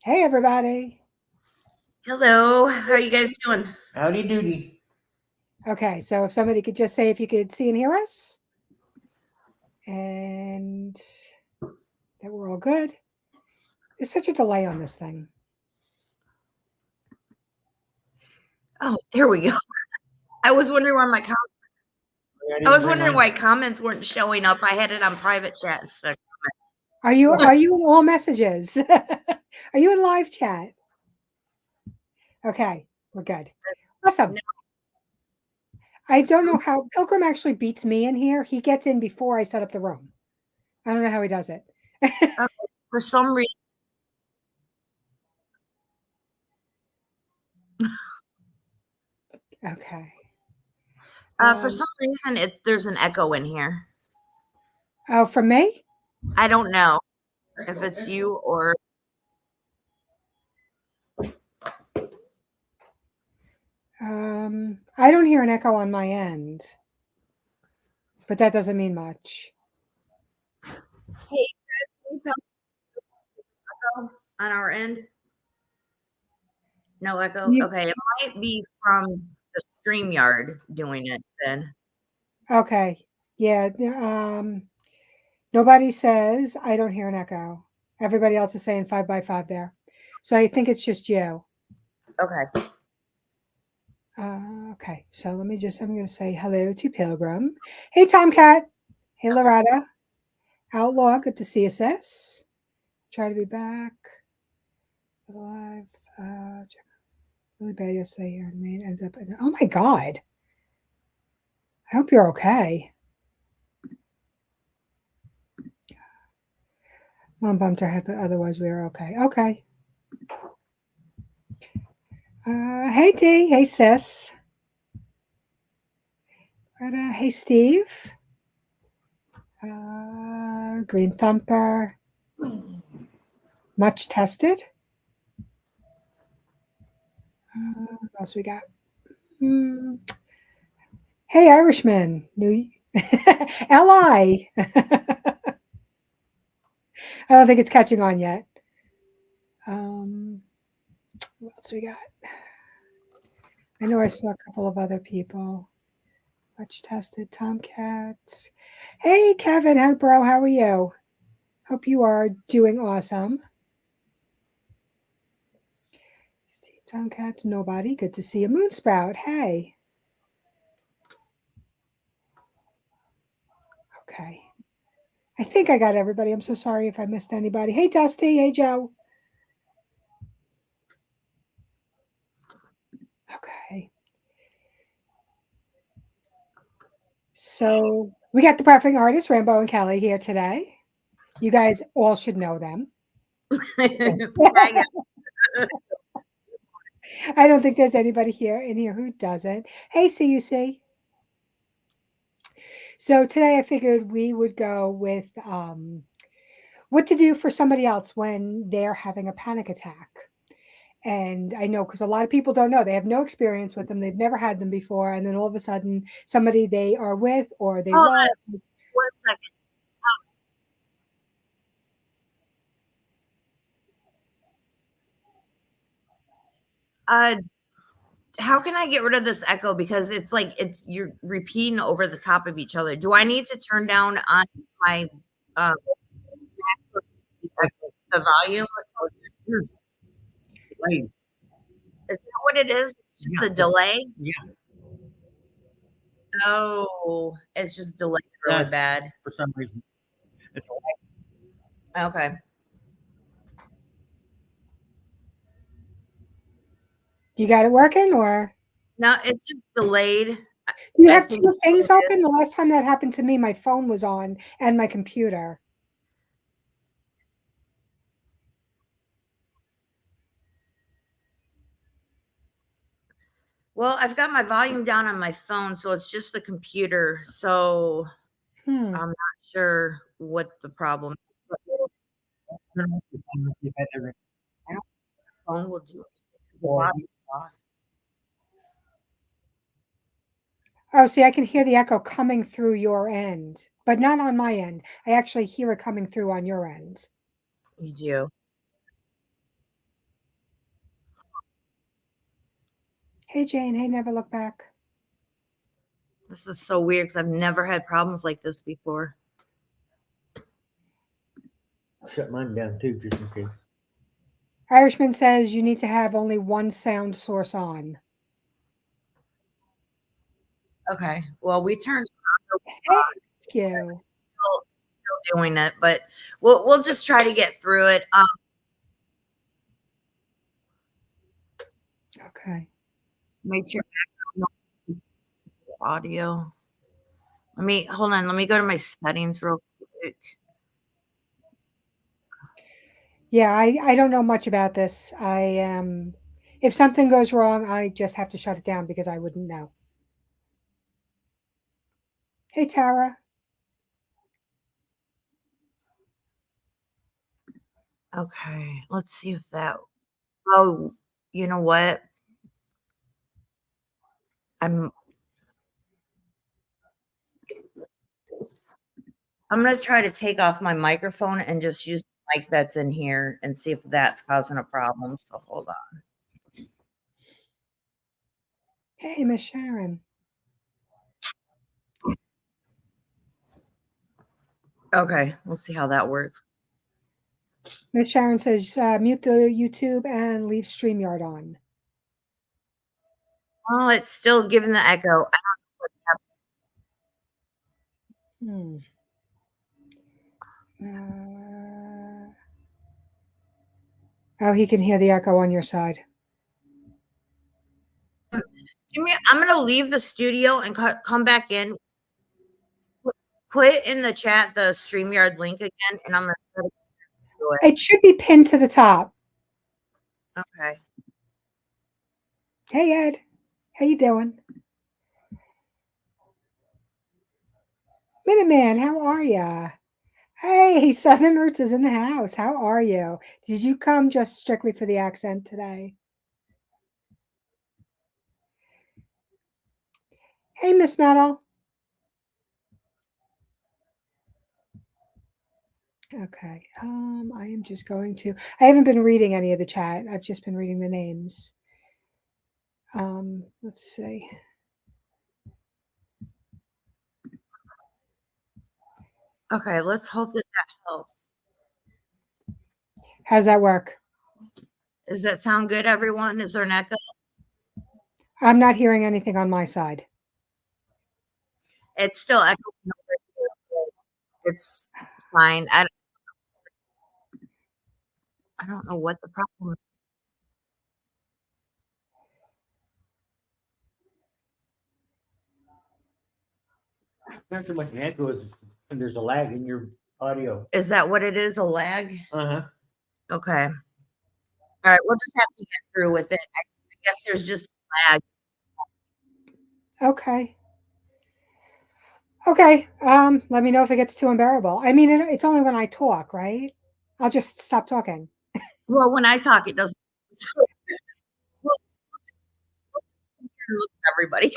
Hey, everybody. Hello, how are you guys doing? Howdy doody. Okay, so if somebody could just say if you could see and hear us, and that we're all good. There's such a delay on this thing. Oh, there we go. I was wondering why I was wondering why comments weren't showing up. I had it on private chat instead. Are you in all messages? Are you in live chat? Okay, we're good. Awesome. No. I don't know how Pilgrim actually beats me in here. He gets in before I set up the room. I don't know how he does it. For some reason. Okay. For some reason, there's an echo in here. Oh, from me? I don't know if it's you or. I don't hear an echo on my end, but that doesn't mean much. Hey, echo on our end. No echo. Okay, it might be from the StreamYard doing it then. Okay. Yeah. Nobody says I don't hear an echo. Everybody else is saying 5 by 5 there. So I think it's just you. Okay. Okay. So I'm going to say hello to Pilgrim. Hey, Tomcat. Hey, Loretta. Outlaw. Good to see you, sis. Try to be back. Alive. Really bad yesterday here. Main ends up. Oh my God. I hope you're okay. Mom bumped her head, but otherwise we are okay. Okay. Hey, D. Hey, sis. Hey, Steve. Green Thumper. Much tested. What else we got? Hey, Irishman. New Li. I don't think it's catching on yet. What else we got? I know I saw a couple of other people. Much tested Tomcats. Hey, Kevin. Hi, bro. How are you? Hope you are doing awesome. Steve Tomcats. Nobody. Good to see you. Moonsprout. Hey. Okay. I think I got everybody. I'm so sorry if I missed anybody. Hey, Dusty. Hey, Joe. Okay. So we got the prepping artists, Rambo and Kelly, here today. You guys all should know them. I don't think there's anybody in here who doesn't. Hey, CUC. So today I figured we would go with what to do for somebody else when they're having a panic attack. And I know because a lot of people don't know. They have no experience with them. They've never had them before. And then all of a sudden, somebody they are with or they love. 1 second. How can I get rid of this echo? Because it's like you're repeating over the top of each other. Do I need to turn down on my the volume? Right. Is that what it is? It's just a delay? Yeah. Oh, it's just delayed really bad. For some reason. Okay. You got it working or? No, it's just delayed. You have two things open? The last time that happened to me, my phone was on and my computer. Well, I've got my volume down on my phone, so it's just the computer. So I'm not sure what the problem is. Phone will do it. Oh, see, I can hear the echo coming through your end, but not on my end. I actually hear it coming through on your end. You do. Hey, Jane. Hey, Never Look Back. This is so weird because I've never had problems like this before. Shut mine down too, just in case. Irishman says you need to have only one sound source on. Okay. Well, we turned Thank you. still doing it, but we'll just try to get through it. Okay. Make sure audio. Hold on. Let me go to my settings real quick. Yeah, I don't know much about this. If something goes wrong, I just have to shut it down because I wouldn't know. Hey, Tara. Okay. Let's see if that. Oh, you know what? I'm gonna try to take off my microphone and just use the mic that's in here and see if that's causing a problem. So hold on. Hey, Miss Sharon. Okay, we'll see how that works. Miss Sharon says mute the YouTube and leave StreamYard on. Oh, it's still giving the echo. I don't know what's happening. Oh, he can hear the echo on your side. I'm gonna leave the studio and come back in. Put in the chat the StreamYard link again, and I'm gonna try to do it. It should be pinned to the top. Okay. Hey, Ed. How you doing? Minuteman, how are ya? Hey, Southern Roots is in the house. How are you? Did you come just strictly for the accent today? Hey, Miss Metal. Okay. I am just going to. I haven't been reading any of the chat. I've just been reading the names. Let's see. Okay, let's hope that helps. How's that work? Does that sound good, everyone? Is there an echo? I'm not hearing anything on my side. It's still echoing over here. It's fine. I don't know what the problem is. Not so much an echo as when there's a lag in your audio. Is that what it is? A lag? Uh-huh. Okay. All right. We'll just have to get through with it. I guess there's just a lag. Okay. Okay. Let me know if it gets too unbearable. I mean, it's only when I talk, right? I'll just stop talking. Well, when I talk, it doesn't. Look at everybody.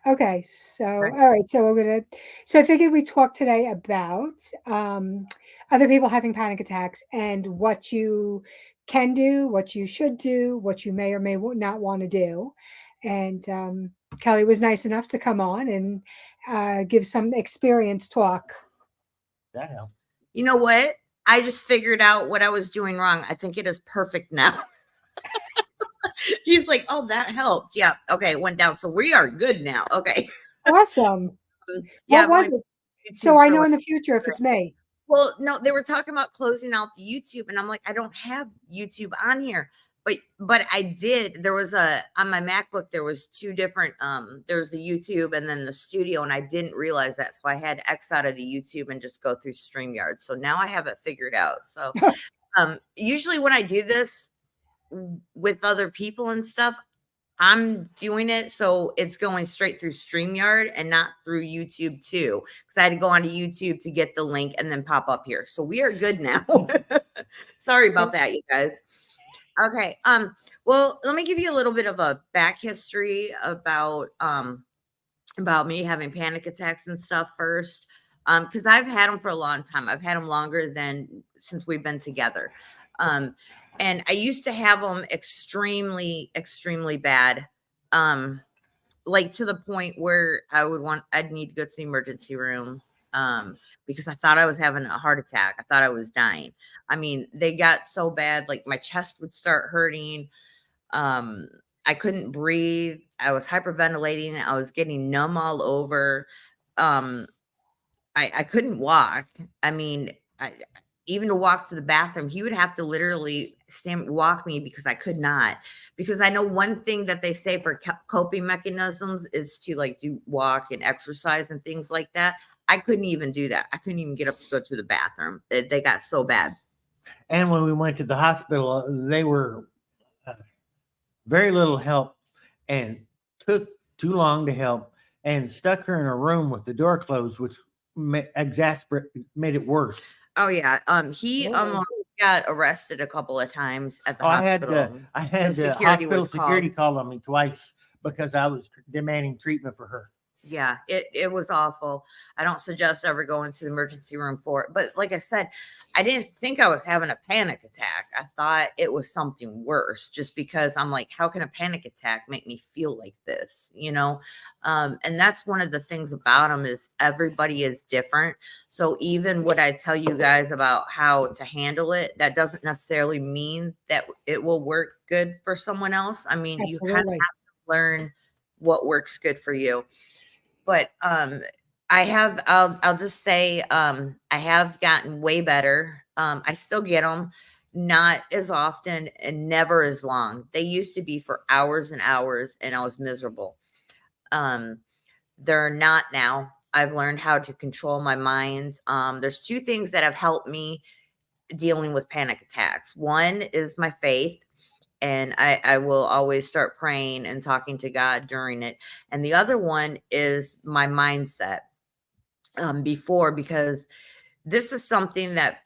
Okay, so Right. all right, so I figured we talk today about other people having panic attacks and what you can do, what you should do, what you may or may not want to do. And Kelly was nice enough to come on and give some experience talk. That helped. You know what? I just figured out what I was doing wrong. I think it is perfect now. He's like, oh, that helped. Yeah. Okay. It went down. So we are good now. Okay. Awesome. Yeah. What was it? So I know in the future if it's me. Well, no, they were talking about closing out the YouTube, and I'm like, I don't have YouTube on here. But I did. There was on my MacBook, there was two different there's the YouTube and then the studio, and I didn't realize that. So I had to X out of the YouTube and just go through StreamYard. So now I have it figured out. So usually when I do this with other people and stuff, I'm doing it so it's going straight through StreamYard and not through YouTube too. Because I had to go onto YouTube to get the link and then pop up here. So we are good now. Sorry about that, you guys. Okay. Well, let me give you a little bit of a back history about me having panic attacks and stuff first. Because I've had them for a long time. I've had them longer than since we've been together. And I used to have them extremely, extremely bad. Like to the point where I'd need to go to the emergency room because I thought I was having a heart attack. I thought I was dying. I mean, they got so bad, like my chest would start hurting. I couldn't breathe. I was hyperventilating. I was getting numb all over. I couldn't walk. I mean, even to walk to the bathroom, he would have to literally walk me because I could not. Because I know one thing that they say for coping mechanisms is to like do walk and exercise and things like that. I couldn't even do that. I couldn't even get up to go to the bathroom. They got so bad. And when we went to the hospital, they were very little help and took too long to help and stuck her in a room with the door closed, which made it worse. Oh yeah. He Whoa. almost got arrested a couple of times at the I hospital. had The the security hospital was security call on me twice because I was demanding treatment for her. Yeah, it was awful. I don't suggest ever going to the emergency room for it. But like I said, I didn't think I was having a panic attack. I thought it was something worse just because I'm like, how can a panic attack make me feel like this? You know? And that's one of the things about them is everybody is different. So even what I tell you guys about how to handle it, that doesn't necessarily mean that it will work good for someone else. I mean, you kind of Absolutely. have to learn what works good for you. But I'll just say I have gotten way better. I still get them, not as often and never as long. They used to be for hours and hours and I was miserable. They're not now. I've learned how to control my mind. There's two things that have helped me dealing with panic attacks. One is my faith. And I will always start praying and talking to God during it. And the other one is my mindset before, because this is something that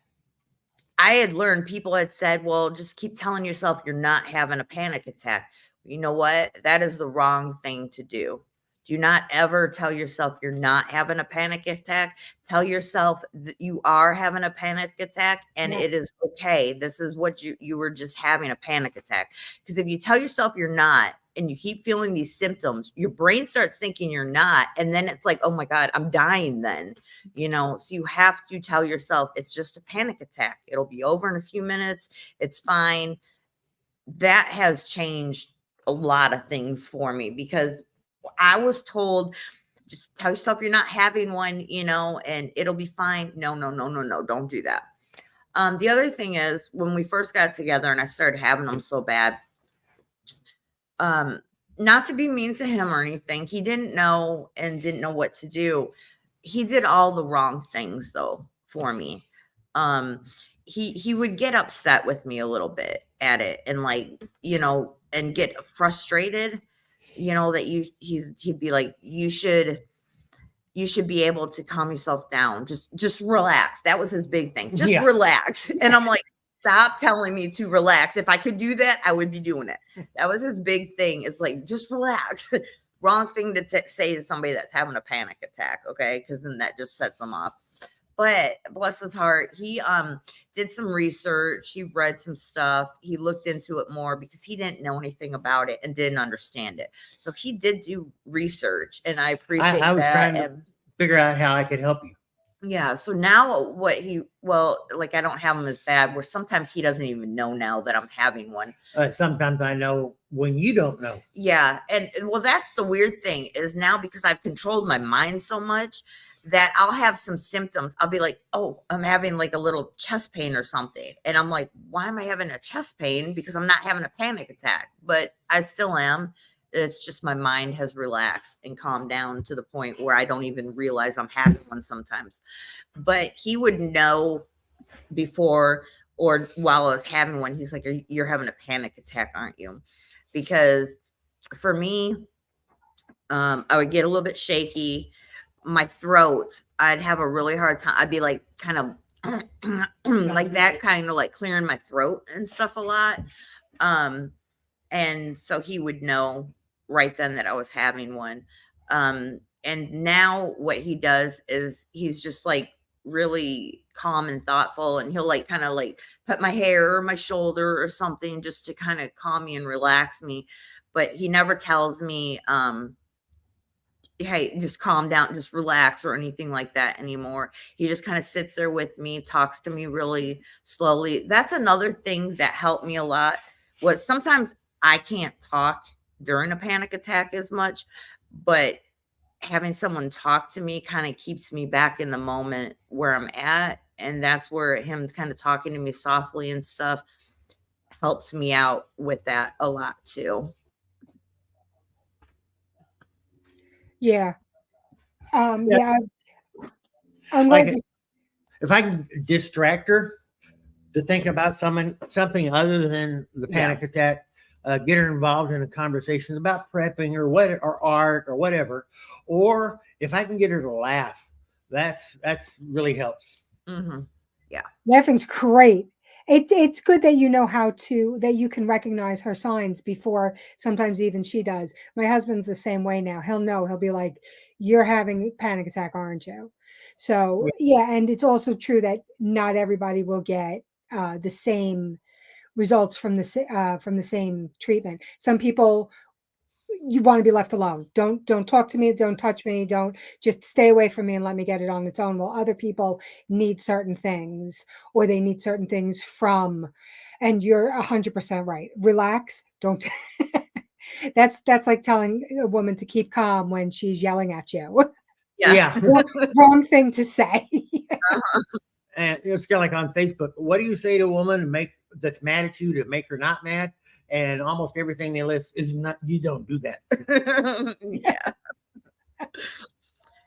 I had learned. People had said, well, just keep telling yourself you're not having a panic attack. You know what? That is the wrong thing to do. Do not ever tell yourself you're not having a panic attack. Tell yourself that you are having a panic attack and it Yes. is okay. This is what you were just having a panic attack. Because if you tell yourself you're not and you keep feeling these symptoms, your brain starts thinking you're not. And then it's like, oh my God, I'm dying then, you know? So you have to tell yourself it's just a panic attack. It'll be over in a few minutes. It's fine. That has changed a lot of things for me because I was told, just tell yourself you're not having one, you know, and it'll be fine. No, don't do that. The other thing is when we first got together and I started having them so bad, not to be mean to him or anything, he didn't know and didn't know what to do. He did all the wrong things though for me. He would get upset with me a little bit at it and like, you know, and get frustrated. You know, that he'd be like, you should be able to calm yourself down. Just relax. That was his big thing. Just relax. And I'm like, stop telling me to relax. If I could do that, I would be doing it. That was his big thing. It's like, just relax. Wrong thing to say to somebody that's having a panic attack. Okay. Cause then that just sets them off. But bless his heart, he did some research. He read some stuff. He looked into it more because he didn't know anything about it and didn't understand it. So he did do research, and I appreciate I was that. trying to figure out how I could help you. Yeah. So now like I don't have him as bad, where sometimes he doesn't even know now that I'm having one. Sometimes I know when you don't know. Yeah. And well, that's the weird thing is now because I've controlled my mind so much that I'll have some symptoms. I'll be like, oh, I'm having like a little chest pain or something. And I'm like, why am I having a chest pain? Because I'm not having a panic attack, but I still am. It's just my mind has relaxed and calmed down to the point where I don't even realize I'm having one sometimes. But he would know before or while I was having one. He's like, you're having a panic attack, aren't you? Because for me, I would get a little bit shaky. My throat, I'd have a really hard time. I'd be like kind of like that, kind of like clearing my throat and stuff a lot. And so he would know right then that I was having one. And now what he does is he's just like really calm and thoughtful, and he'll like kind of like put my hair or my shoulder or something just to kind of calm me and relax me. But he never tells me, hey, just calm down, just relax or anything like that anymore. He just kind of sits there with me, talks to me really slowly. That's another thing that helped me a lot, was sometimes I can't talk during a panic attack as much, but having someone talk to me kind of keeps me back in the moment where I'm at. And that's where him kind of talking to me softly and stuff helps me out with that a lot too. Yeah. Yeah. Yeah. I'm Like going to, if I can distract her to think about something other than the panic attack, get her involved in a conversation about prepping or what, or art or whatever, or if I can get her to laugh, that's really helps. Mm-hmm. laughing's great. It's good that you know that you can recognize her signs before sometimes even she does. My husband's the same way now. He'll be like, "You're having a panic attack, aren't you?" So yeah, and it's also true that not everybody will get the same results from the same treatment. Some people, you want to be left alone. Don't talk to me, don't touch me, don't, just stay away from me and let me get it on its own. While other people need certain things, or they need certain things from, and you're 100% right. Relax, don't that's like telling a woman to keep calm when she's yelling at you. Yeah. Wrong thing to say. And it's kind of like on Facebook. What do you say to a woman that's mad at you to make her not mad? And almost everything they list is not. You don't do that. Yeah.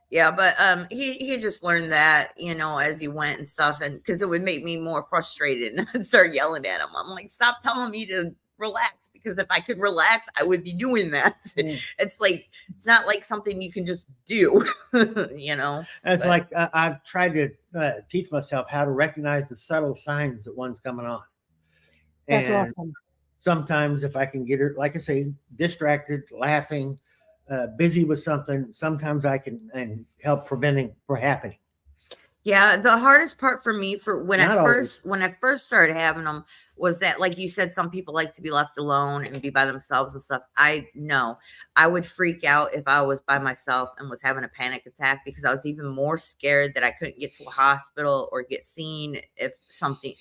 Yeah, but he just learned that, as he went and stuff, and because it would make me more frustrated, and I'd start yelling at him. I'm like, stop telling me to relax, because if I could relax, I would be doing that. It's like, it's not like something you can just do. It's like I've tried to teach myself how to recognize the subtle signs that one's coming on. That's And awesome. sometimes if I can get her, like I say, distracted, laughing, busy with something, sometimes I can and help preventing from happening. Yeah, the hardest part for me when Not I always. first started having them was that, like you said, some people like to be left alone and be by themselves and stuff. I know I would freak out if I was by myself and was having a panic attack, because I was even more scared that I couldn't get to a hospital or get seen if something,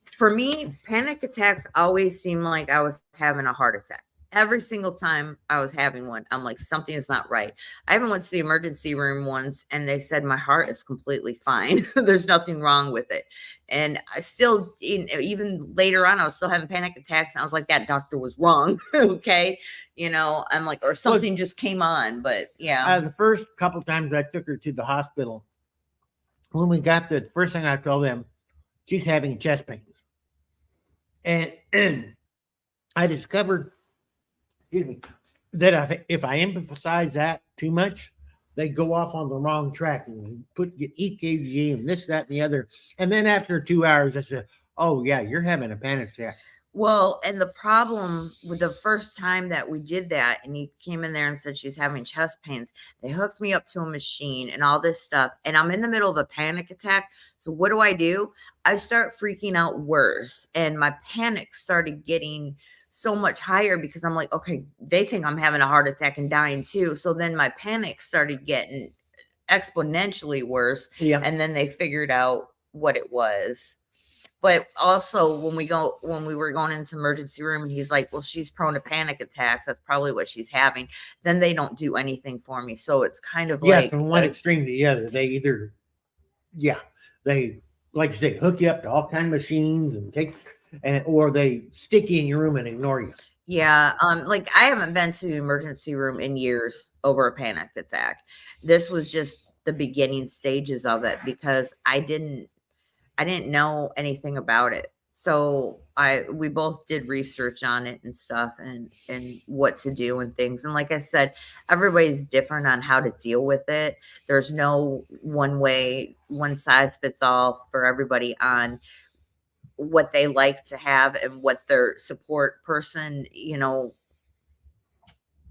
for me, panic attacks always seemed like I was having a heart attack. Every single time I was having one, I'm like, something is not right. I even went to the emergency room once, and they said my heart is completely fine. There's nothing wrong with it. And I still, even later on, I was still having panic attacks. And I was like, that doctor was wrong. Okay. I'm like, or something just came on. But yeah. The first couple times I took her to the hospital, when we got the first thing I told them, she's having chest pains. And I discovered, that if I emphasize that too much, they go off on the wrong track and get EKG and this, that, and the other. And then after 2 hours, I said, "Oh yeah, you're having a panic attack." Well, and the problem with the first time that we did that, and he came in there and said she's having chest pains, they hooked me up to a machine and all this stuff, and I'm in the middle of a panic attack. So what do? I start freaking out worse, and my panic started getting so much higher, because I'm like, okay, they think I'm having a heart attack and dying too. So then my panic started getting exponentially worse. Yeah. And then they figured out what it was. But also when we were going into the emergency room, and he's like, well, she's prone to panic attacks. That's probably what she's having. Then they don't do anything for me. So it's kind of like from one extreme to the other. They either, they, like you say, hook you up to all kind of machines or they stick you in your room and ignore you. Yeah. Like I haven't been to the emergency room in years over a panic attack. This was just the beginning stages of it, because I didn't know anything about it. So we both did research on it and stuff, and what to do and things. And like I said, everybody's different on how to deal with it. There's no one size fits all for everybody on what they like to have and what their support person,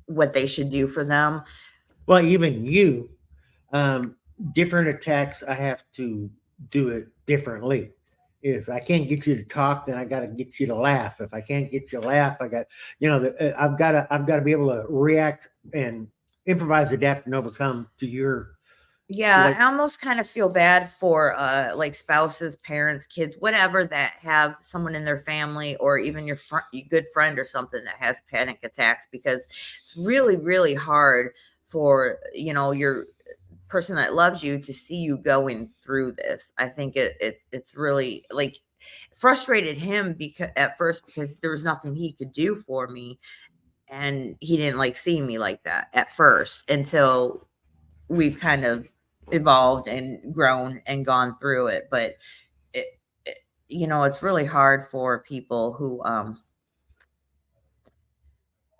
what they should do for them. Well, even you, um, different attacks, I have to do it differently. If I can't get you to talk, then I got to get you to laugh. If I can't get you to laugh, I got, I've got to be able to react and improvise, adapt, and overcome to your Yeah, like. I almost kind of feel bad for like spouses, parents, kids, whatever that have someone in their family or even your good friend or something that has panic attacks, because it's really really hard for your person that loves you to see you going through this. I think it's really like frustrated him because at first because there was nothing he could do for me, and he didn't like seeing me like that at first until we've kind of evolved and grown and gone through it. But it, it's really hard for people who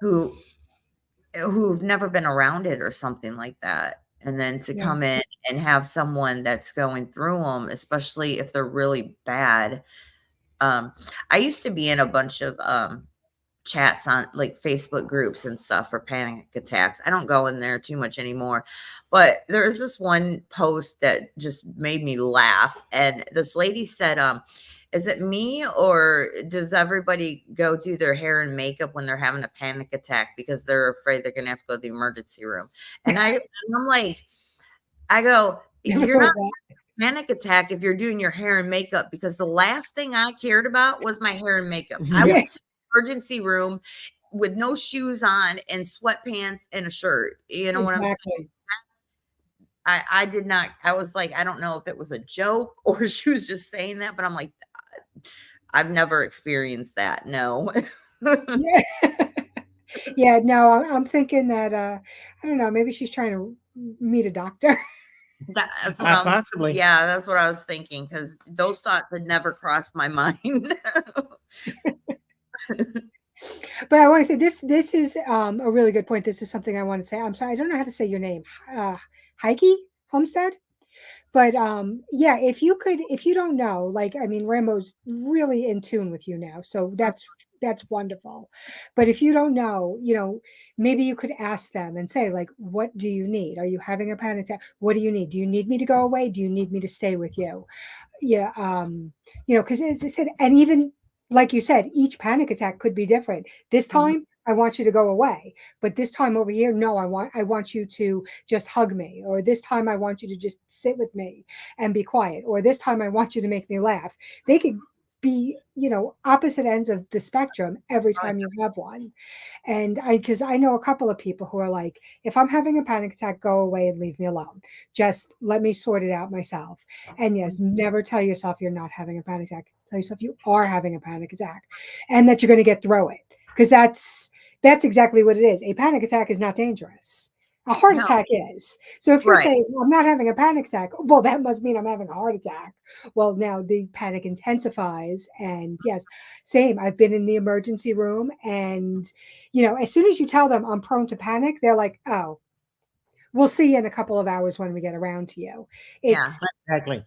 who've never been around it or something like that, and then to Yeah. come in and have someone that's going through them, especially if they're really bad. I used to be in a bunch of chats on like Facebook groups and stuff for panic attacks. I don't go in there too much anymore, but there's this one post that just made me laugh. And this lady said, is it me or does everybody go do their hair and makeup when they're having a panic attack because they're afraid they're going to have to go to the emergency room? And I'm like, I go, Never you're thought not of that. panic attack if you're doing your hair and makeup, because the last thing I cared about was my hair and makeup. I Yeah. went to the emergency room with no shoes on and sweatpants and a shirt. You know what I'm saying? Exactly. I did not. I was like, I don't know if it was a joke or she was just saying that, but I'm like, I've never experienced that. No. Yeah. Yeah, no, I'm thinking that I don't know, maybe she's trying to meet a doctor. That's what I'm. Possibly. Yeah, that's what I was thinking, because those thoughts had never crossed my mind. But I want to say this is a really good point. This is something I want to say. I'm sorry, I don't know how to say your name. Heike Homestead? But yeah, if you don't know, like I mean, Rambo's really in tune with you now, so that's wonderful. But if you don't know, maybe you could ask them and say, like, what do you need? Are you having a panic attack? What do you need? Do you need me to go away? Do you need me to stay with you? Yeah, because as I said, and even like you said, each panic attack could be different. This Mhm. time I want you to go away, but this time over here, no, I want you to just hug me, or this time I want you to just sit with me and be quiet, or this time I want you to make me laugh. They could be, opposite ends of the spectrum every Oh, time you have one. And because I know a couple of people who are like, if I'm having a panic attack, go away and leave me alone. Just let me sort it out myself. And yes, never tell yourself you're not having a panic attack. Tell yourself you are having a panic attack and that you're going to get through it. Because that's exactly what it is. A panic attack is not dangerous. A heart no, attack is. So if you're right. saying, I'm not having a panic attack, well, that must mean I'm having a heart attack. Well, now the panic intensifies. And yes, same. I've been in the emergency room, and as soon as you tell them I'm prone to panic, they're like, oh, we'll see you in a couple of hours when we get around to you. Yeah. It's Exactly.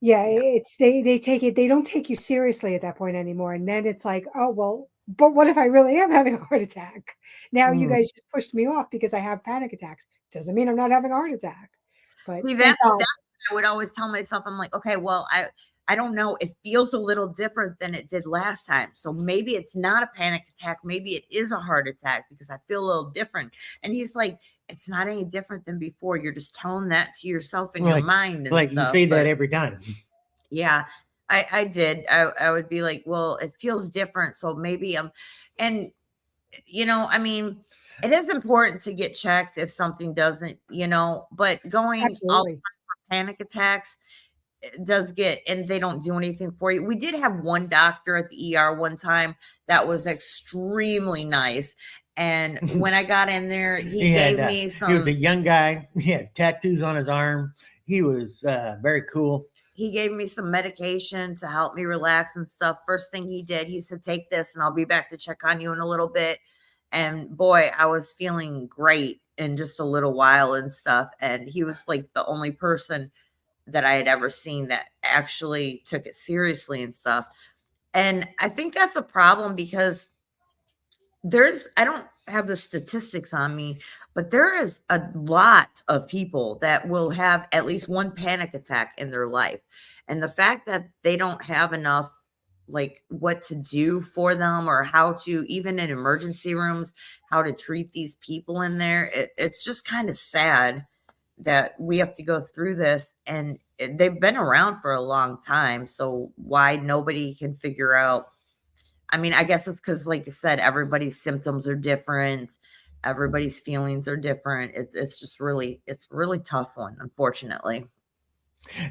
yeah, Yeah. it's they take it, they don't take you seriously at that point anymore. And then it's like, oh well, but what if I really am having a heart attack? Now you Mm. guys just pushed me off because I have panic attacks. Doesn't mean I'm not having a heart attack. But See, thank that's God. what I would always tell myself. I'm like, okay, well, I don't know. It feels a little different than it did last time. So maybe it's not a panic attack. Maybe it is a heart attack because I feel a little different. And he's like, it's not any different than before. You're just telling that to yourself in your Like, mind and like you stuff. say that But every time. yeah, I did. I would be like, well, it feels different. So maybe and I mean, it is important to get checked if something doesn't, but going all Absolutely. panic attacks does get, and they don't do anything for you. We did have one doctor at the ER one time that was extremely nice. And when I got in there, he gave me He was a some, young guy. He had tattoos on his arm. He was very cool. he gave me some medication to help me relax and stuff. First thing he did, he said, take this and I'll be back to check on you in a little bit. And boy, I was feeling great in just a little while and stuff. And he was like the only person that I had ever seen that actually took it seriously and stuff. And I think that's a problem because I don't have the statistics on me, but there is a lot of people that will have at least one panic attack in their life. And the fact that they don't have enough, like what to do for them or how to, even in emergency rooms, how to treat these people in there, it's just kind of sad that we have to go through this. And they've been around for a long time. So why nobody can figure out? I mean, I guess it's because, like you said, everybody's symptoms are different. Everybody's feelings are different. It's just really, it's a really tough one, unfortunately.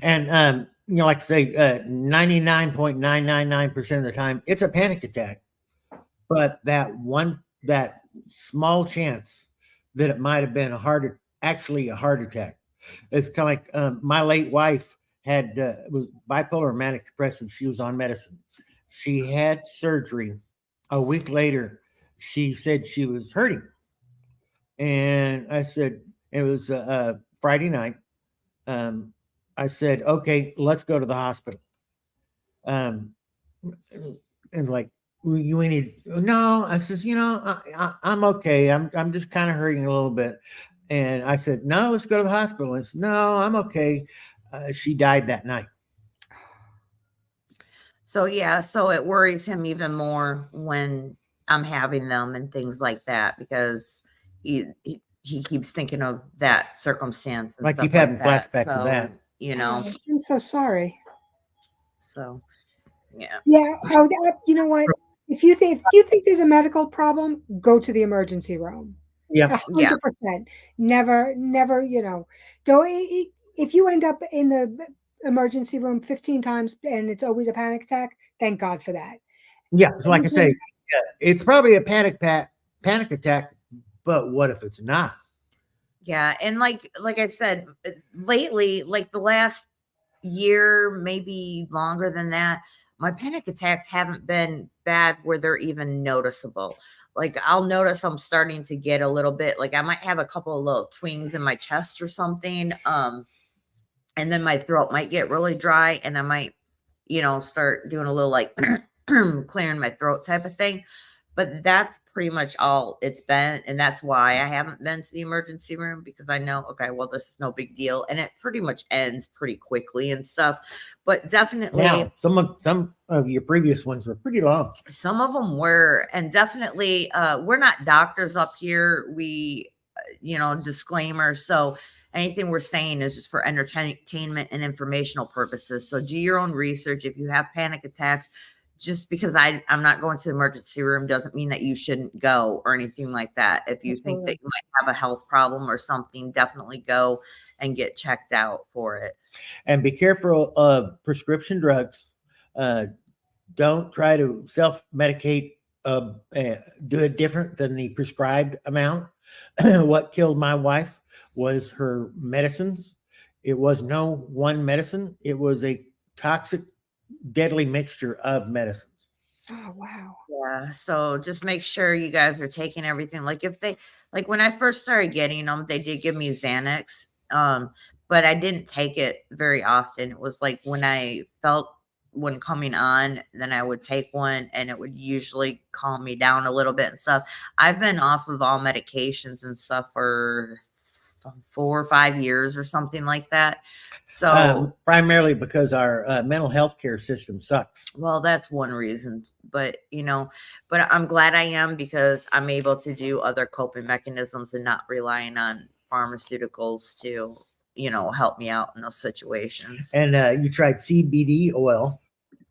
And like I say, 99.999% of the time, it's a panic attack. But that small chance that it might have been actually a heart attack. It's kind of like my late wife was bipolar manic depressive. She was on medicine. She had surgery. A week later, she said she was hurting. And I said, it was Friday night. I said, okay, let's go to the hospital. And like, you need, no, I says, I'm okay. I'm just kind of hurting a little bit. And I said, no, let's go to the hospital. And said, no, I'm okay. She died that night. So yeah, so it worries him even more when I'm having them and things like that, because he keeps thinking of that circumstance and Like stuff keep having like flashbacks of that. You know, Oh, I'm so sorry. so yeah. Yeah. Oh, you know what? If you think there's a medical problem, go to the emergency room. Yeah. 100%. Never, don't. If you end up in the emergency room 15 times and it's always a panic attack, thank God for that. Yeah. So like I say, it's probably a panic attack, but what if it's not? Yeah. And like I said, lately, like the last year, maybe longer than that, my panic attacks haven't been bad where they're even noticeable. Like I'll notice I'm starting to get a little bit, like I might have a couple of little twings in my chest or something. And then my throat might get really dry and I might, start doing a little like clearing my throat type of thing. But that's pretty much all it's been. And that's why I haven't been to the emergency room, because I know, okay, well, this is no big deal. And it pretty much ends pretty quickly and stuff. But definitely now, some of your previous ones were pretty long. Some of them were, and definitely we're not doctors up here. We, disclaimer. So anything we're saying is just for entertainment and informational purposes. So do your own research. If you have panic attacks, just because I'm not going to the emergency room doesn't mean that you shouldn't go or anything like that. If you think that you might have a health problem or something, definitely go and get checked out for it. And be careful of prescription drugs. Don't try to self-medicate, do it different than the prescribed amount. What killed my wife was her medicines. It was no one medicine. It was a toxic, deadly mixture of medicines. Oh, wow. Yeah. So just make sure you guys are taking everything. Like when I first started getting them, they did give me Xanax. But I didn't take it very often. It was like when I felt one coming on, then I would take one and it would usually calm me down a little bit and stuff. I've been off of all medications and stuff for 4 or 5 years or something like that. So primarily because our mental health care system sucks. Well, that's one reason, but I'm glad I am, because I'm able to do other coping mechanisms and not relying on pharmaceuticals to, help me out in those situations. And you tried CBD oil,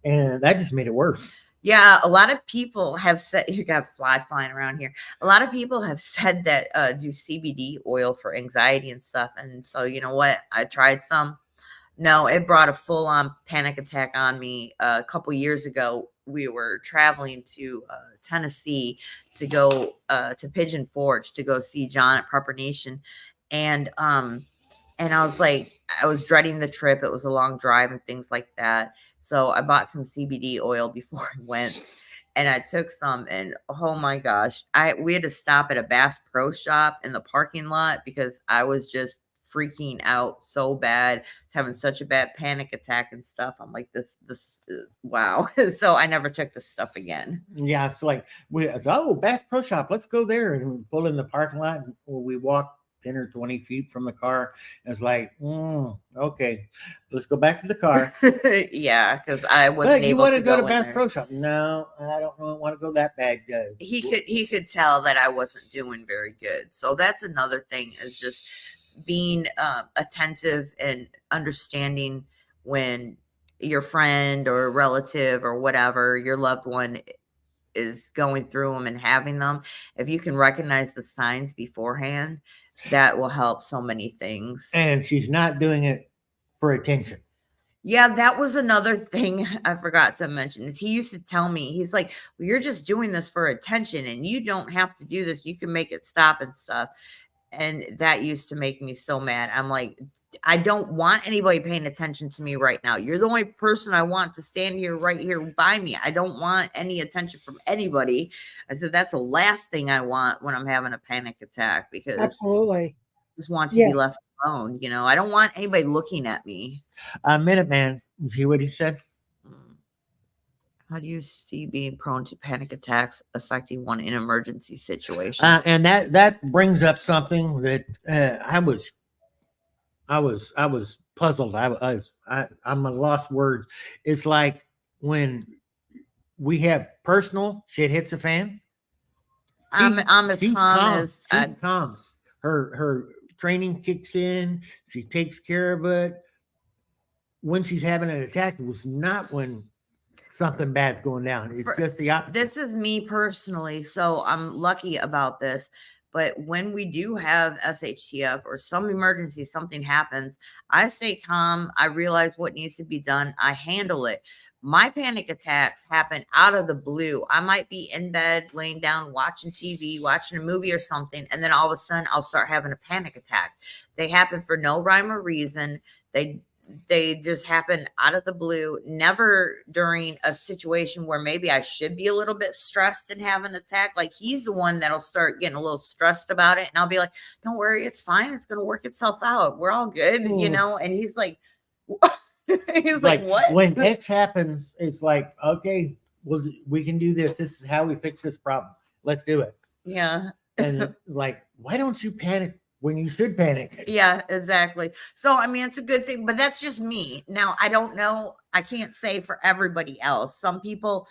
and that just made it worse. Yeah, a lot of people have said, you got a fly flying around here. A lot of people have said that do CBD oil for anxiety and stuff. And so, you know what? I tried some. No, it brought a full-on panic attack on me. A couple years ago, we were traveling to Tennessee to go to Pigeon Forge to go see John at Prepper Nation. And I was like, I was dreading the trip. It was a long drive and things like that. So I bought some CBD oil before I went, and I took some, and oh my gosh, we had to stop at a Bass Pro Shop in the parking lot because I was just freaking out so bad. It's having such a bad panic attack and stuff. I'm like, wow. So I never took this stuff again. Yeah, it's like Bass Pro Shop, let's go there, and we pull in the parking lot, and we walk 10 or 20 feet from the car. And it's like, okay, let's go back to the car. Yeah, because I wasn't But you able want to to go to in Bass there. Pro Shop? No, I don't want to go that bad. He could tell that I wasn't doing very good. So that's another thing, is just being attentive and understanding when your friend or relative or whatever, your loved one, is going through them and having them. If you can recognize the signs beforehand, that will help so many things. And she's not doing it for attention. Yeah, that was another thing I forgot to mention, is he used to tell me, he's like, well, you're just doing this for attention and you don't have to do this. You can make it stop and stuff. And that used to make me so mad. I'm like, I don't want anybody paying attention to me right now. You're the only person I want to stand here right here by me. I don't want any attention from anybody. I said, that's the last thing I want when I'm having a panic attack, because Absolutely. I just want to Yeah. be left alone. You know, I don't want anybody looking at me. Minuteman, you see what he said? How do you see being prone to panic attacks affecting one in emergency situation? And that brings up something that I was puzzled. I'm a lost word. It's like when we have personal shit hits a fan. I'm as She's calm as she's calm. Her training kicks in. She takes care of it. When she's having an attack, it was not when something bad's going down. It's just the opposite. This is me personally, so I'm lucky about this. But when we do have SHTF or some emergency, something happens, I stay calm. I realize what needs to be done. I handle it. My panic attacks happen out of the blue. I might be in bed, laying down, watching TV, watching a movie or something, and then all of a sudden I'll start having a panic attack. They happen for no rhyme or reason. They just happen out of the blue, never during a situation where maybe I should be a little bit stressed and have an attack. Like, he's the one that'll start getting a little stressed about it. And I'll be like, don't worry, it's fine. It's going to work itself out. We're all good, you know? And he's like, he's like, what? When X happens, it's like, okay, we can do this. This is how we fix this problem. Let's do it. Yeah. And like, why don't you panic when you should panic? Yeah, exactly. So, I mean, it's a good thing, but that's just me. Now, I don't know. I can't say for everybody else. Some people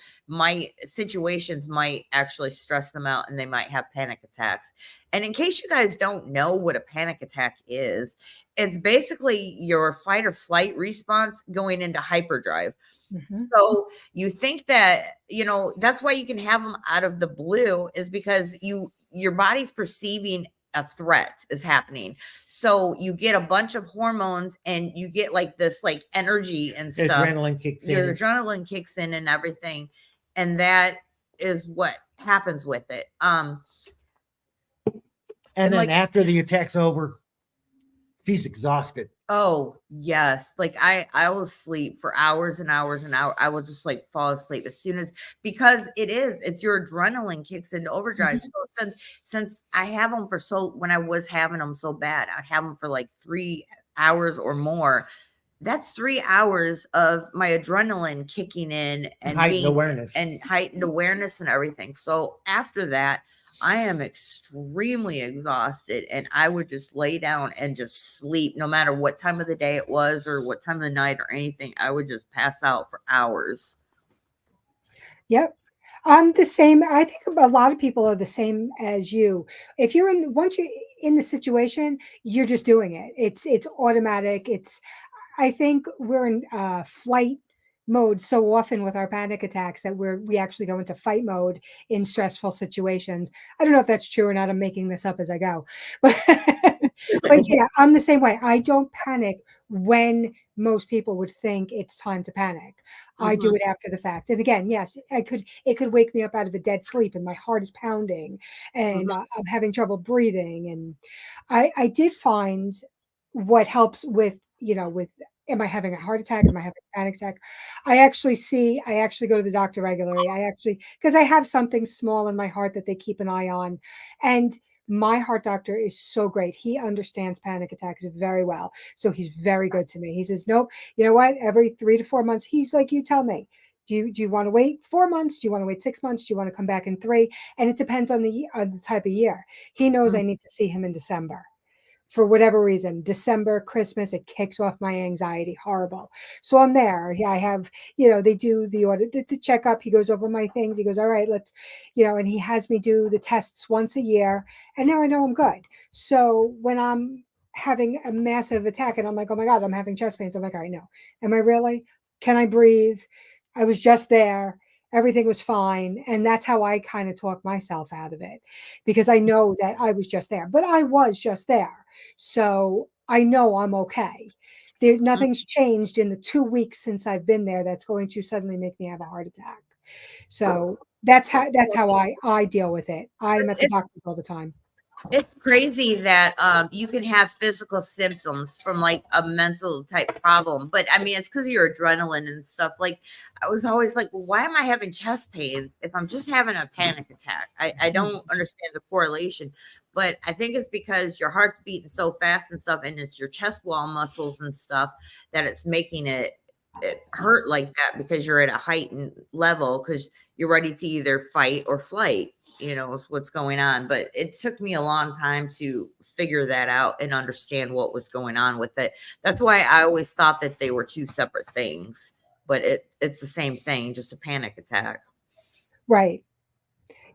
situations might actually stress them out and they might have panic attacks. And in case you guys don't know what a panic attack is, it's basically your fight or flight response going into hyperdrive. Mm-hmm. So you think that, that's why you can have them out of the blue, is because your body's perceiving a threat is happening. So you get a bunch of hormones and you get like this like energy and stuff. Adrenaline kicks Your in. adrenaline kicks in and everything. And that is what happens with it. And then like, after the attack's over, she's exhausted. Oh, yes. Like I will sleep for hours and hours and hours. I will just like fall asleep as soon as, because it's your adrenaline kicks into overdrive. So since I have them when I was having them so bad, I'd have them for like 3 hours or more. That's 3 hours of my adrenaline kicking in and heightened awareness and everything. So after that, I am extremely exhausted, and I would just lay down and just sleep no matter what time of the day it was or what time of the night or anything. I would just pass out for hours. Yep. I'm the same. I think a lot of people are the same as you. If once you're in the situation, you're just doing it. It's automatic. I think we're in flight mode so often with our panic attacks that we actually go into fight mode in stressful situations. I don't know if that's true or not. I'm making this up as I go, but yeah, I'm the same way. I don't panic when most people would think it's time to panic. I do it after the fact. And again, yes, it could wake me up out of a dead sleep and my heart is pounding and I'm having trouble breathing. And I did find what helps with am I having a heart attack? Am I having a panic attack? I actually go to the doctor regularly. Because I have something small in my heart that they keep an eye on. And My heart doctor is so great. He understands panic attacks very well. So he's very good to me. He says, nope, you know what? Every 3 to 4 months, he's like, you tell me. Do you want to wait 4 months? Do you want to wait 6 months? Do you want to come back in 3? And it depends on the type of year. He knows I need to see him in December. For whatever reason, December, Christmas, it kicks off my anxiety horrible. So I'm there. Yeah, I have, they do the audit, the checkup. He goes over my things. He goes, all right, let's, and he has me do the tests once a year. And now I know I'm good. So when I'm having a massive attack and I'm like, oh my God, I'm having chest pains. I'm like, all right, no. Am I really? Can I breathe? I was just there. Everything was fine. And that's how I kind of talk myself out of it, because I know that I was just there, but I was just there. So I know I'm okay. Nothing's changed in the 2 weeks since I've been there that's going to suddenly make me have a heart attack. So that's how I deal with it. I'm at the doctor all the time. It's crazy that you can have physical symptoms from like a mental type problem, but I mean it's because of your adrenaline and stuff. Like I was always like, well, why am I having chest pains if I'm just having a panic attack? I don't understand the correlation, but I think it's because your heart's beating so fast and stuff, and it's your chest wall muscles and stuff that it's making it hurt like that, because you're at a heightened level because you're ready to either fight or flight. Is what's going on. But it took me a long time to figure that out and understand what was going on with it. That's why I always thought that they were two separate things, but it's the same thing, just a panic attack. Right.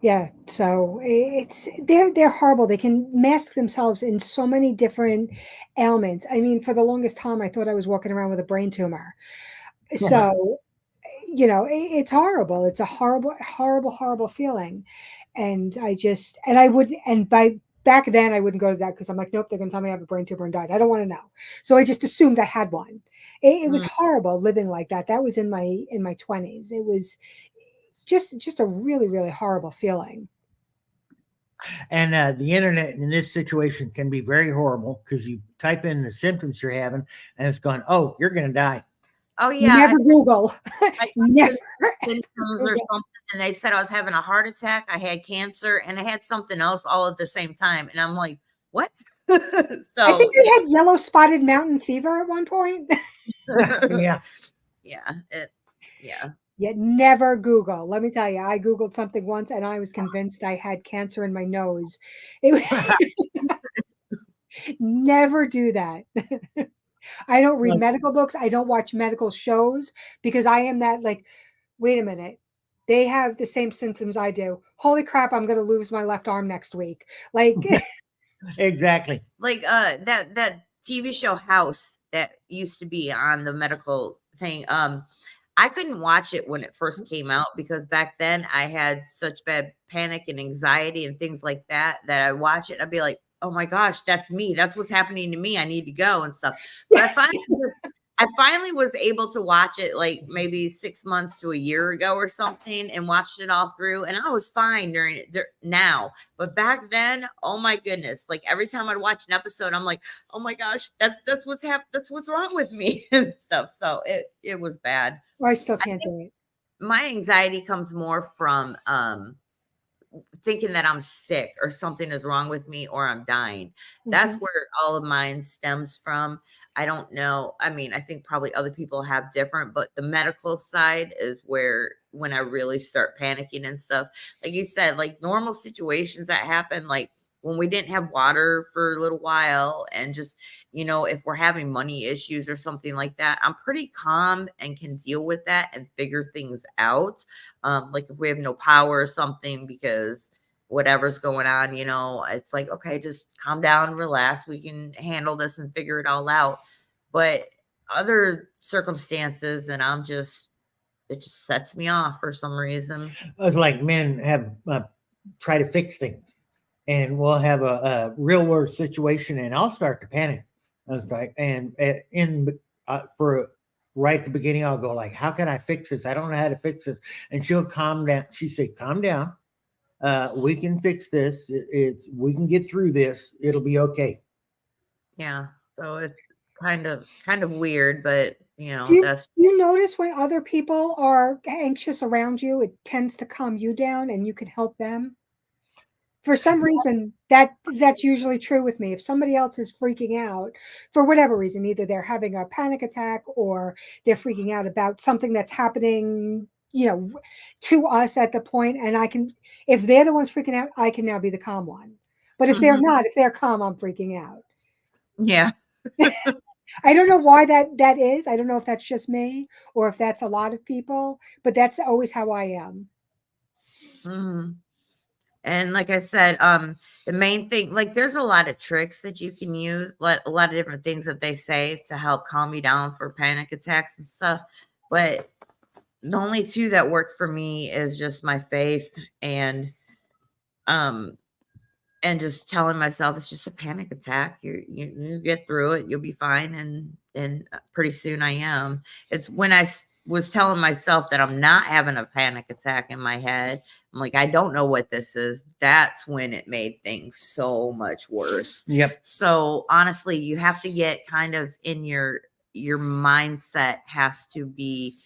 Yeah. So they're horrible. They can mask themselves in so many different ailments. I mean, for the longest time, I thought I was walking around with a brain tumor. So, it's horrible. It's a horrible, horrible, horrible feeling. And back then I wouldn't go to that because I'm like, nope, they're going to tell me I have a brain tumor and died. I don't want to know. So I just assumed I had one. It was horrible living like that. That was in my 20s. It was just a really, really horrible feeling. And the internet in this situation can be very horrible because you type in the symptoms you're having and it's going, oh, you're going to die. Oh yeah. Never Google. Never. Symptoms or something, and they said I was having a heart attack, I had cancer, and I had something else all at the same time. And I'm like, what? So I think I had yellow spotted mountain fever at one point. Yeah. Yet never Google. Let me tell you, I Googled something once and I was convinced I had cancer in my nose. Never do that. I don't read medical books. I don't watch medical shows because I am that like, wait a minute. They have the same symptoms I do. Holy crap, I'm going to lose my left arm next week. Like exactly. Like that TV show House that used to be on the medical thing. I couldn't watch it when it first came out because back then I had such bad panic and anxiety and things like that I watch it. I'd be like, oh my gosh, that's me. That's what's happening to me. I need to go and stuff. But yes. I finally was able to watch it like maybe 6 months to a year ago or something and watched it all through. And I was fine during it now. But back then, oh my goodness, like every time I'd watch an episode, I'm like, oh my gosh, that's what's happened. That's what's wrong with me and stuff. So it was bad. Well, I still can't do it. My anxiety comes more from thinking that I'm sick or something is wrong with me or I'm dying. That's where all of mine stems from. I don't know. I mean, I think probably other people have different, but the medical side is where when I really start panicking and stuff. Like you said, like normal situations that happen, like when we didn't have water for a little while and just, if we're having money issues or something like that, I'm pretty calm and can deal with that and figure things out. Like if we have no power or something because whatever's going on, it's like, okay, just calm down, relax. We can handle this and figure it all out. But other circumstances, and it just sets me off for some reason. It's like men have try to fix things. And we'll have a real world situation, and I'll start to panic. That's right. And for right at the beginning, I'll go like, "How can I fix this? I don't know how to fix this." And she'll calm down. She said, "Calm down. We can fix this. We can get through this. It'll be okay." Yeah. So it's kind of weird, but do you notice when other people are anxious around you, it tends to calm you down, and you can help them? for some reason that's usually true with me. If somebody else is freaking out for whatever reason, either they're having a panic attack or they're freaking out about something that's happening, to us at the point, and if they're the ones freaking out, I can now be the calm one. But if they're not, if they're calm, I'm freaking out. Yeah. I don't know why that is. I don't know if that's just me or if that's a lot of people, but that's always how I am. Mhm. And like I said, the main thing, like there's a lot of tricks that you can use, a lot of different things that they say to help calm you down for panic attacks and stuff. But the only two that work for me is just my faith and just telling myself it's just a panic attack. You get through it, you'll be fine, and pretty soon I am. It's when I was telling myself that I'm not having a panic attack in my head, I'm like, I don't know what this is. That's when it made things so much worse. Yep. So honestly, you have to get kind of in your mindset has to be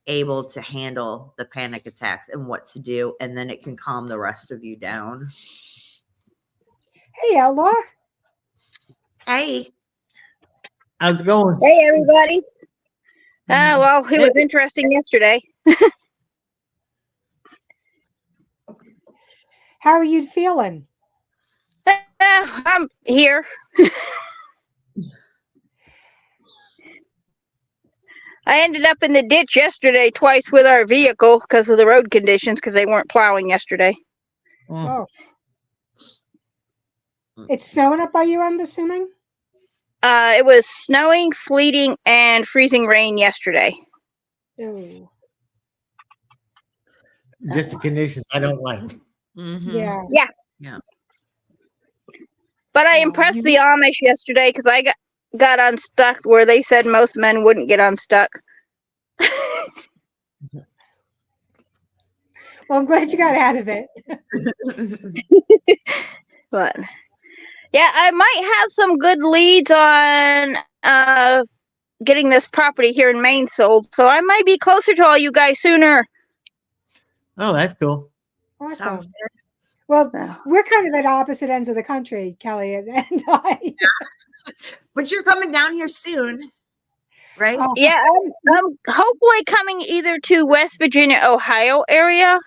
able to handle the panic attacks and what to do, and then it can calm the rest of you down. Hey, Outlaw. Hey. How's it going? Hey, everybody. Well, it was interesting yesterday. How are you feeling? I'm here. I ended up in the ditch yesterday twice with our vehicle because of the road conditions, because they weren't plowing yesterday. Oh. It's snowing up by you, I'm assuming? It was snowing, sleeting, and freezing rain yesterday. Ooh. Just the conditions I don't like. Mm-hmm. Yeah. But I impressed the Amish yesterday because I got unstuck where they said most men wouldn't get unstuck. Well, I'm glad you got out of it. But yeah, I might have some good leads on getting this property here in Maine sold, so I might be closer to all you guys sooner. Oh, that's cool. Awesome. Sounds good. Well, Yeah. we're kind of at opposite ends of the country, Kelly and I. But you're coming down here soon, right? Oh, Yeah, I'm hopefully coming either to West Virginia, Ohio area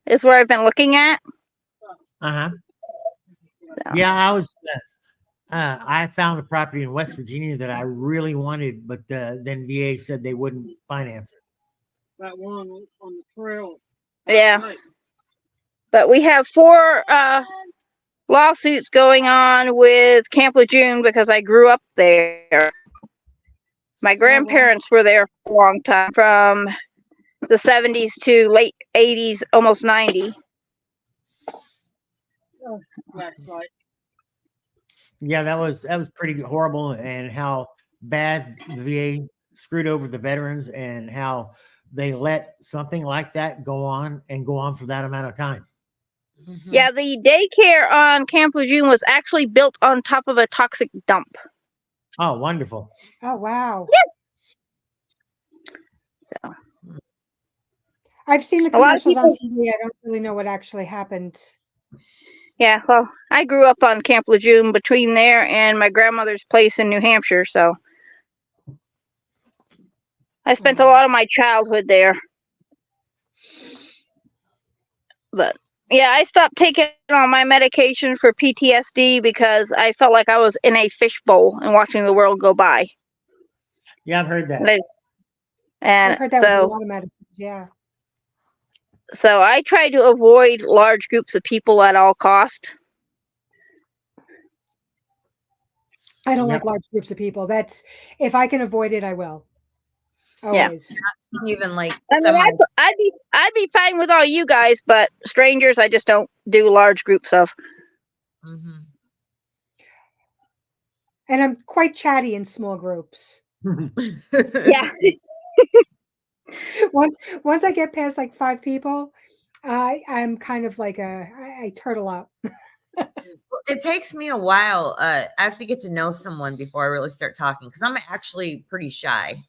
is where I've been looking at. Uh-huh. So. Yeah, I found a property in West Virginia that I really wanted, but then VA said they wouldn't finance it. That one on the trail. Yeah. Right. But we have 4 lawsuits going on with Camp Lejeune because I grew up there. My grandparents were there for a long time, from the 70s to late 80s, almost 90. That's right. Yeah, that was pretty horrible, and how bad the VA screwed over the veterans, and how they let something like that go on for that amount of time. Mm-hmm. Yeah, the daycare on Camp Lejeune was actually built on top of a toxic dump. Oh, wonderful. oh, wow. So I've seen the A lot of commercials on people- TV. I don't really know what actually happened. yeah, well, I grew up on Camp Lejeune between there and my grandmother's place in New Hampshire, so I spent a lot of my childhood there. But yeah, I stopped taking all my medication for PTSD because I felt like I was in a fishbowl and watching the world go by. Yeah, I've heard that. I've heard that with a so lot of medicines. Yeah. so I try to avoid large groups of people at all cost. I don't Yep. like large groups of people. That's if I can avoid it, I will. Yeah. Always. Even like I mean, I'd be fine with all you guys, but strangers, I just don't do large groups of. Mm-hmm. And I'm quite chatty in small groups. Yeah. Once I get past like 5 people, I'm kind of like I turtle up. It takes me a while. I have to get to know someone before I really start talking, because I'm actually pretty shy.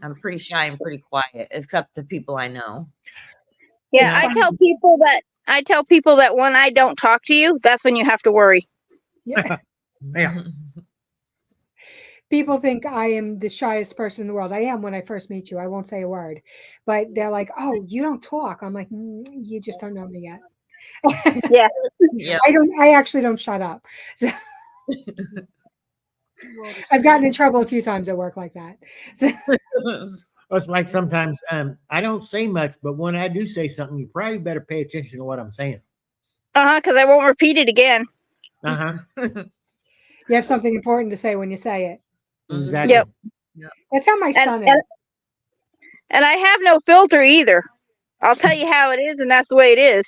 I'm pretty shy and pretty quiet, except to people I know. Yeah, I tell people that I tell people that when I don't talk to you, that's when you have to worry. Yeah. Yeah. People think I am the shyest person in the world. I am when I first meet you. I won't say a word, but they're like, "Oh, you don't talk." I'm like, "You just don't know me yet." Yeah. Yeah. I actually don't shut up. So I've gotten in trouble a few times at work like that. So, It's like sometimes I don't say much, but when I do say something, you probably better pay attention to what I'm saying. Because I won't repeat it again. Uh huh. you have something important to say when you say it. Exactly. Yep. That's how my And, son and is. and I have no filter either. I'll tell you how it is, and that's the way it is.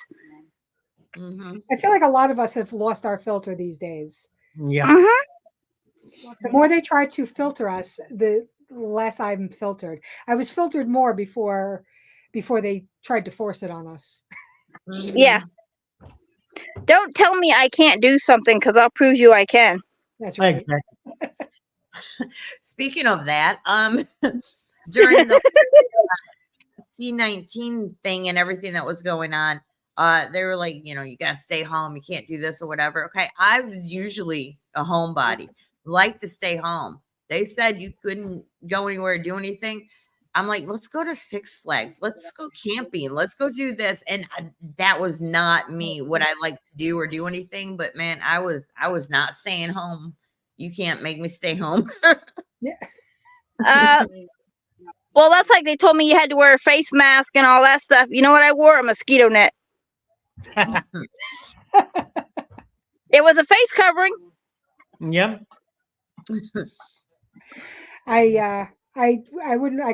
Mhm. I feel like a lot of us have lost our filter these days. Yeah. Mhm. The more they try to filter us, the less I'm filtered. I was filtered more before they tried to force it on us. Yeah. Don't tell me I can't do something because I'll prove you I can. That's right. Exactly. Speaking of that, during the C-19 thing and everything that was going on, they were like, you know, you gotta stay home, you can't do this or whatever. Okay, I was usually a homebody, like to stay home. They said you couldn't go anywhere, do anything. I'm like, let's go to Six Flags, let's go camping, let's go do this. And that was not me, what I like to do or do anything. But man, I was not staying home. You can't make me stay home. Uh, well, that's like they told me you had to wear a face mask and all that stuff. You know what I wore? A mosquito net. It was a face covering. Yep. I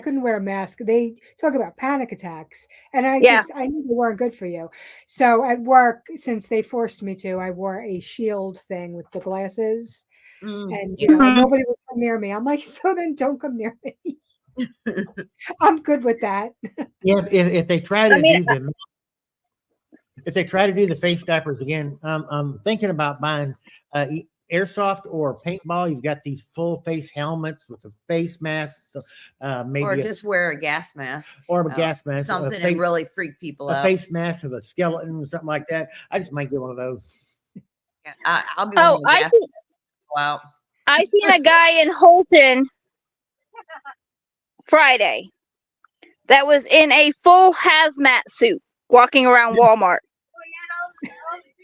couldn't wear a mask. They talk about panic attacks, and I Yeah. knew they weren't good for you. So at work, since they forced me to, I wore a shield thing with the glasses, and Mhm. nobody would come near me. I'm like, so then don't come near me. I'm good with that. Yeah. If they try I to mean, do the face diapers again, I'm thinking about buying airsoft or paintball. You've got these full face helmets with a face mask, so Or maybe just wear a gas mask. or a gas mask, Something and really freak people a out. face mask of a skeleton or something like that. I just might get one of those. Yeah, I'll be one oh, of the gas out. I seen a guy in Holton Friday that was in a full hazmat suit walking around Walmart.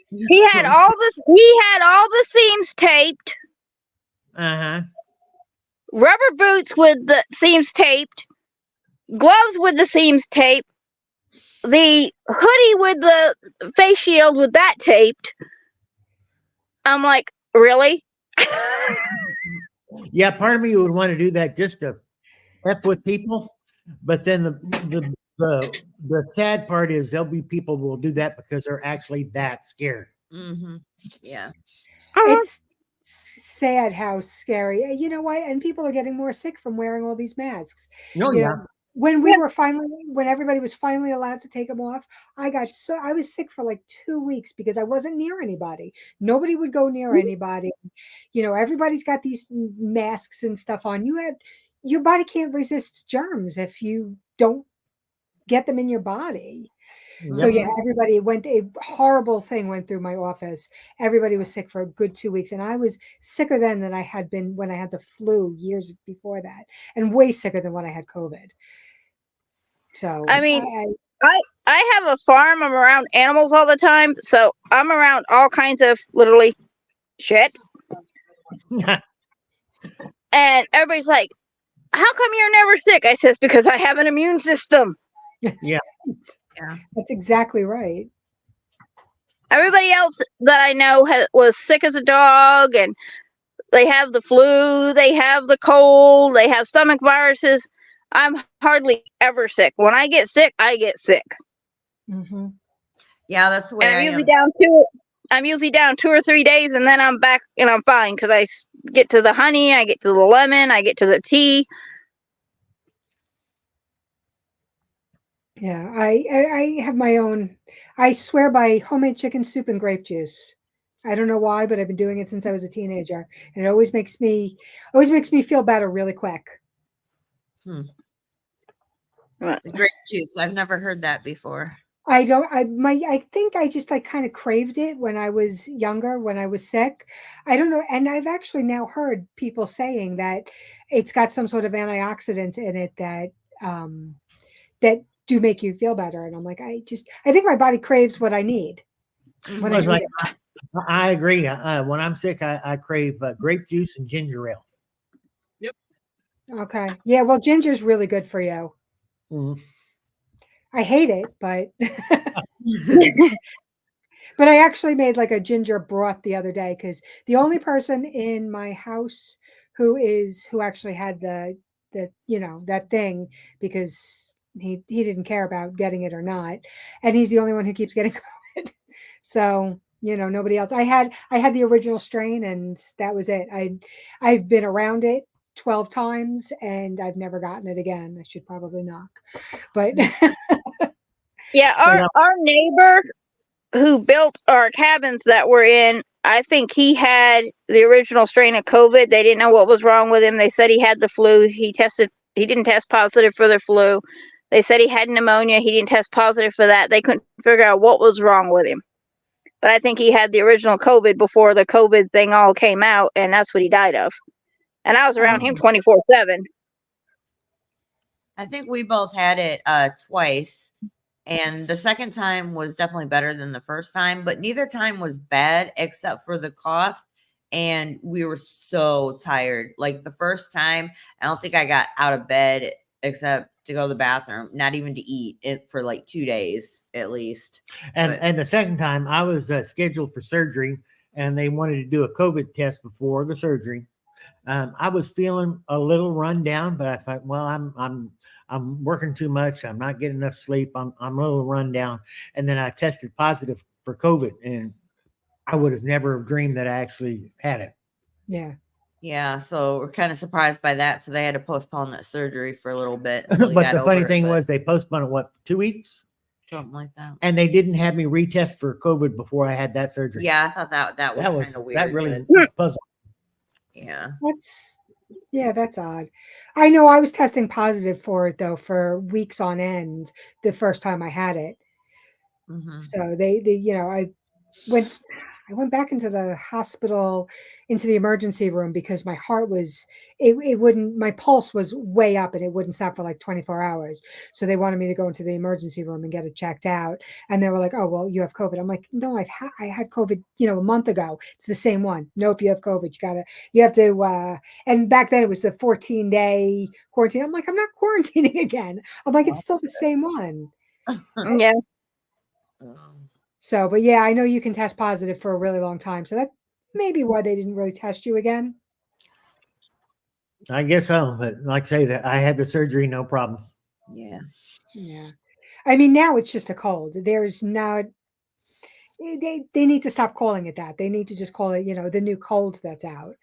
He had all the seams taped, Uh-huh. rubber boots with the seams taped, gloves with the seams taped, the hoodie with the face shield with that taped. I'm like, really? Yeah, part of me would want to do that just to F with people, but then the sad part is there'll be people who will do that because they're actually that scared. Yeah. It's sad how scary. You know what? And people are getting more sick from wearing all these masks. Oh, You yeah. know, when everybody was finally allowed to take them off, I was sick for like 2 weeks because I wasn't near anybody. Nobody would go near anybody. Everybody's got these masks and stuff on. Your body can't resist germs if you don't get them in your body. So Yep. yeah, a horrible thing went through my office. Everybody was sick for a good 2 weeks, and I was sicker then than I had been when I had the flu years before that, and way sicker than when I had COVID. So I mean, I have a farm. I'm around animals all the time, so I'm around all kinds of literally shit. And everybody's like, "How come you're never sick?" I says, "Because I have an immune system." Yeah. That's exactly right. Everybody else that I know was sick as a dog, and they have the flu, they have the cold, they have stomach viruses. I'm hardly ever sick. When I get sick, I get sick. Mm-hmm. Yeah, that's the way And I I'm usually down 2 or 3 days, and then I'm back and I'm fine because I get to the honey, I get to the lemon, I get to the tea. Yeah, I have my own. I swear by homemade chicken soup and grape juice. I don't know why, but I've been doing it since I was a teenager, and it always makes me feel better really quick. The grape juice. I've never heard that before. I think I just like kind of craved it when I was younger, when I was sick. I don't know. And I've actually now heard people saying that it's got some sort of antioxidants in it um, that do make you feel better. And I'm like, I think my body craves what I need when Well, I it's need like it. I agree. When I'm sick, I crave grape juice and ginger ale. Okay. Yeah. Well, ginger's really good for you. Mm. I hate it, but but I actually made like a ginger broth the other day because the only person in my house who actually had that thing because he didn't care about getting it or not, and he's the only one who keeps getting COVID. So nobody else. I had the original strain, and that was it. I've been around it 12 times, and I've never gotten it again. I should probably knock, but Yeah, but our neighbor who built our cabins that we're in, I think he had the original strain of COVID. They didn't know what was wrong with him. They said he had the flu. He didn't test positive for the flu. They said he had pneumonia. He didn't test positive for that. They couldn't figure out what was wrong with him. But I think he had the original COVID before the COVID thing all came out, and that's what he died of. And I was around him 24/7. I think we both had it twice. And the second time was definitely better than the first time, but neither time was bad except for the cough. And we were so tired. Like the first time, I don't think I got out of bed except to go to the bathroom, not even to eat it for like 2 days at least. And the second time, I was scheduled for surgery, and they wanted to do a COVID test before the surgery. I was feeling a little run down, but I thought, well, I'm working too much. I'm not getting enough sleep. I'm a little run down. And then I tested positive for COVID, and I would have never dreamed that I actually had it. yeah. Yeah, so we're kind of surprised by that. So they had to postpone that surgery for a little bit. Until he But got the funny over it, thing but was they postponed it, 2 weeks? something like that. And they didn't have me retest for COVID before I had that surgery. Yeah, I thought that was kind of weird. That really but puzzled. yeah. That's odd. I know I was testing positive for it though for weeks on end the first time I had it. Mhm. So I went back into the hospital, into the emergency room because my heart was it wouldn't my pulse was way up and it wouldn't stop for like 24 hours. So they wanted me to go into the emergency room and get it checked out. And they were like, "Oh, well, you have COVID." I'm like, "No, I had COVID, a month ago. It's the same one. Nope, you have COVID. You have to and back then it was the 14-day quarantine. I'm like, "I'm not quarantining again." I'm like, "It's still the same one." Yeah. So, but yeah, I know you can test positive for a really long time. So that may be why they didn't really test you again. I guess so. But like I say, that I had the surgery, no problems. Yeah. Yeah. I mean, now it's just a cold. There's not, they need to stop calling it that. They need to just call it, the new cold that's out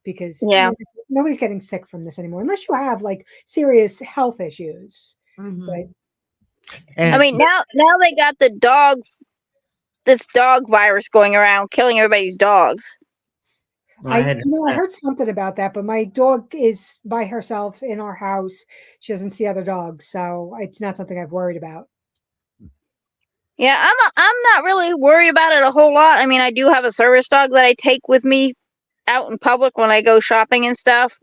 because Yeah. nobody's getting sick from this anymore unless you have like serious health issues. Mhm. But And I mean, now they got this dog virus going around killing everybody's dogs. I had I heard something about that, but my dog is by herself in our house. She doesn't see other dogs, so it's not something I've worried about. Yeah, I'm not really worried about it a whole lot. I mean, I do have a service dog that I take with me out in public when I go shopping and stuff.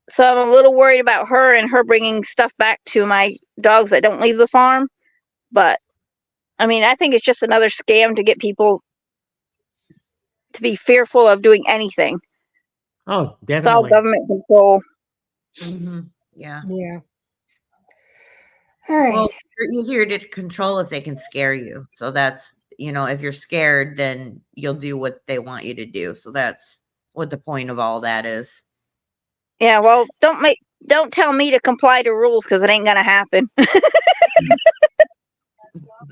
So I'm a little worried about her and her bringing stuff back to my dogs that don't leave the farm. But I mean, I think it's just another scam to get people to be fearful of doing anything. Oh, It's all definitely. government control. Mhm. Yeah. Yeah. All right. Well, they're easier to control if they can scare you. So that's, if you're scared, then you'll do what they want you to do. So that's what the point of all that is. Yeah, well, don't tell me to comply to rules because it ain't gonna happen.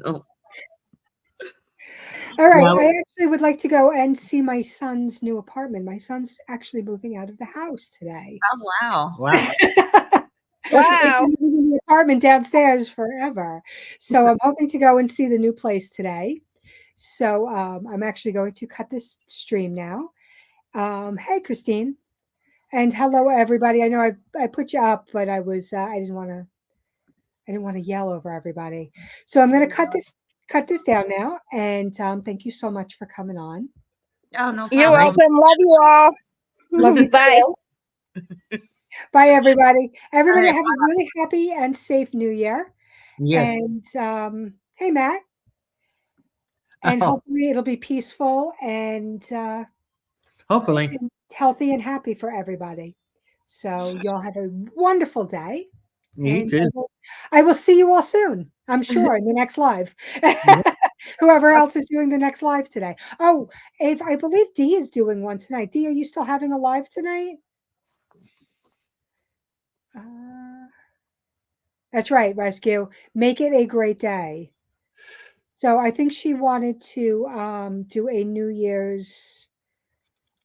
Oh, All right. Well- I actually would like to go and see my son's new apartment. My son's actually moving out of the house today. oh, wow. Wow. Wow. He's been living in the apartment downstairs forever. So I'm hoping to go and see the new place today. So I'm actually going to cut this stream now. Hey, Christine. And hello, everybody. I know I put you up, but I didn't want to. I didn't want to yell over everybody. So I'm going to cut this down now. And thank you so much for coming on. Oh, no You're problem. welcome. Love you all. Love you. Bye. too. Bye, everybody. Everybody right, have a really happy and safe New Year. Yes. And hey, Matt. And Oh. hopefully it'll be peaceful and Hopefully. healthy and happy for everybody. So y'all have a wonderful day. You And too. I will see you all soon, I'm sure, in the next live. Whoever else is doing the next live today. Oh, I believe Dee is doing one tonight. Dee, are you still having a live tonight? That's right, Rescue. Make it a great day. So I think she wanted to do a New Year's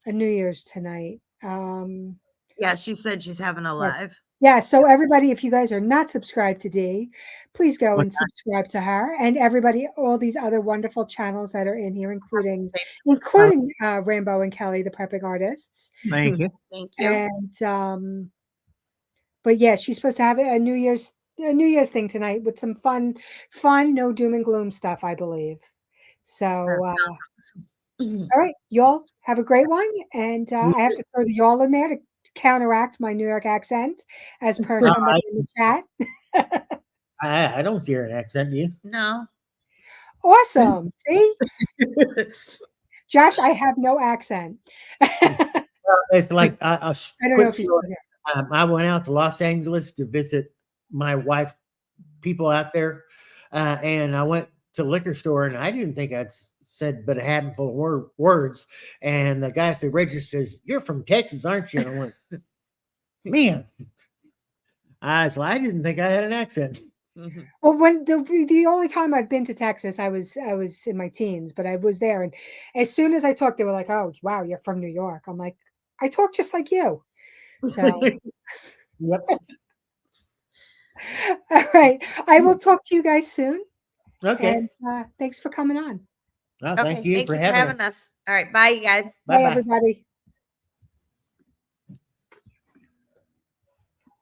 tonight. Yeah, she said she's having a Yes. live. Yeah, so everybody, if you guys are not subscribed to Dee, please go and subscribe to her, and everybody, all these other wonderful channels that are in here, including Rambo and Kelly, the prepping artists. Thank you. Thank you. And but yeah, she's supposed to have a New Year's thing tonight with some fun, no doom and gloom stuff, I believe. So all right, y'all have a great one, and I have to throw the y'all in there to counteract my New York accent, as per somebody in the chat. I don't hear an accent, do you? No. Awesome. See, Josh, I have no accent. I It's like don't know if he's still here. I went out to Los Angeles to visit my wife, people out there, and I went to the liquor store, and I didn't think I'd said but a handful of words. And the guy at the register says, "You're from Texas, aren't you?" And I went, "Man." I didn't think I had an accent. Well, when the only time I've been to Texas, I was in my teens, but I was there, and as soon as I talked, they were like, "Oh, wow, you're from New York." I'm like, "I talk just like you." So, Yep. all right, I will talk to you guys soon. Okay. And thanks for coming on. Well, thank Okay, you thank for you for having having us. us. All right, bye, you guys. Bye, Bye-bye. everybody.